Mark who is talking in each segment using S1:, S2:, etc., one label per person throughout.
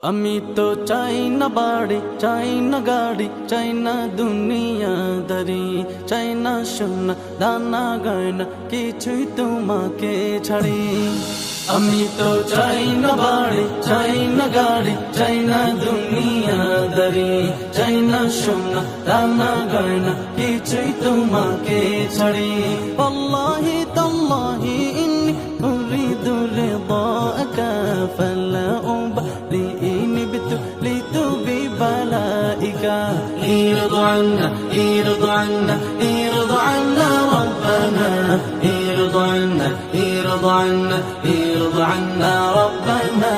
S1: আমি তো চাই না বাড়ি, চাই না গাড়ি, চাই না দুনিয়াদারি, চাই না সোনা দানা গয়না, কিছুই তোমাকে ছাড়ি। আমি তো চাই না বাড়ি, চাই না গাড়ি, চাই না দুনিয়াদারি, চাই না সোনা দানা গয়না, কিছুই তোমাকে ছাড়ি। ওয়াল্লাহি তাল্লাহি ইন্নী উরিদু রিদাকা ফালা উবালি ابتليت ببلائك. ارض عنا ارض عنا ارض عنا ربنا، ارض عنا ارض عنا ارض عنا ربنا،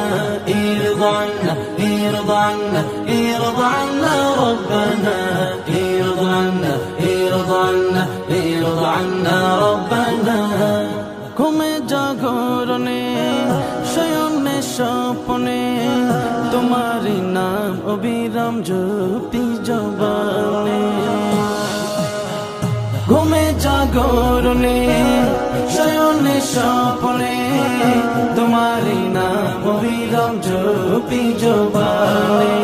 S1: ارض عنا ارض عنا ارض عنا ربنا، ارض عنا ارض عنا ارض عنا ربنا। ঘুমে জাগরণে শয়নে স্বপ্নে তোমারি নাম অবিরাম জপি জবানে। ঘুমে জাগরণে শয়নে স্বপ্নে তোমারি নাম অবিরাম জপি জবানে।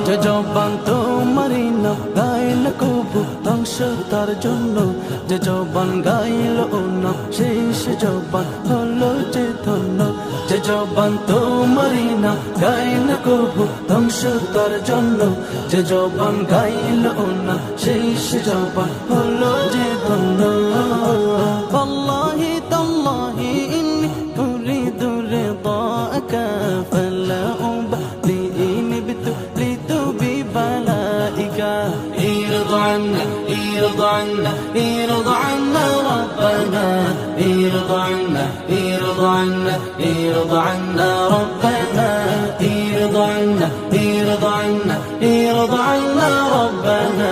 S1: যে জবান তোমারি নাম গাইল কবু ধ্বংস তার জন্য, যে জবান গাইল ও নাম শেষ জবান হলো যে ধন্য। যে জবান তোমারি নাম গাইল কবু ধ্বংস তার জন্য, যে জবান গাইল ও নাম শেষ জবান হলো যে ধন্য। ওয়াল্লাহি তাল্লাহি ইন্নী উরিদু রিদাকা ফালা উবালি ইবতুলিতু বিবালাইকা। ارض عنا ارض عنا ارض عنا ربنا، ارض عنا ارض عنا ارض عنا ربنا، ارض عنا ارض عنا ارض عنا ربنا،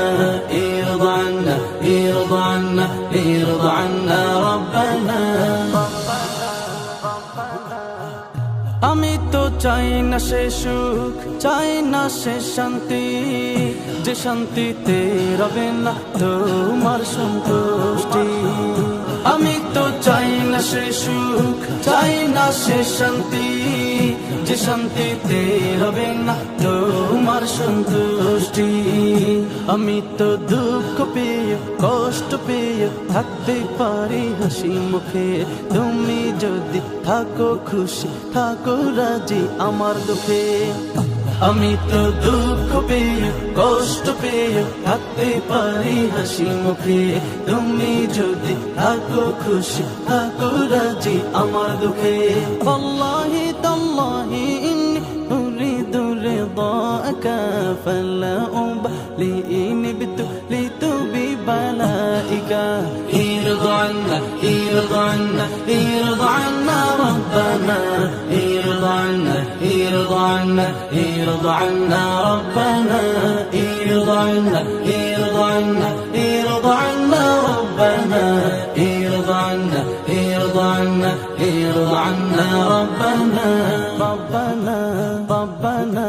S1: ارض عنا ارض عنا ارض عنا ربنا। আমি তো চাই না সে সুখ, চাই না সে শান্তি, যে শান্তিতে রবে না তোমার সন্তুষ্টি। আমি তো চাই না সে সুখ, চাই না সে শান্তি, যে শান্তিতে রবে না তোমার সন্তুষ্টি। আমি তো দুঃখ পেয়ে কষ্ট পেয়ে থাকতে পারি হাসি মুখে, তুমি যদি থাকো খুশি থাকো রাজি আমার দুঃখে। আমি তো দুঃখ পেয়ে কষ্ট পেয়ে থাকতে পারি হাসি মুখে, তুমি যদি থাকো খুশি থাকো রাজি আমার দুঃখে। ওয়াল্লাহি তাল্লাহি ইন্নী উরিদু রিদাকা ফালা উবালি ইবতুলিতু বিবালাইকা। ارض عنا ارض عنا ارض عنا ربنا، ارض عنا ارض عنا ارض عنا ربنا، ارض عنا ارض عنا ارض عنا ربنا، ارض عنا ارض عنا ارض عنا ربنا، ربنا ربنا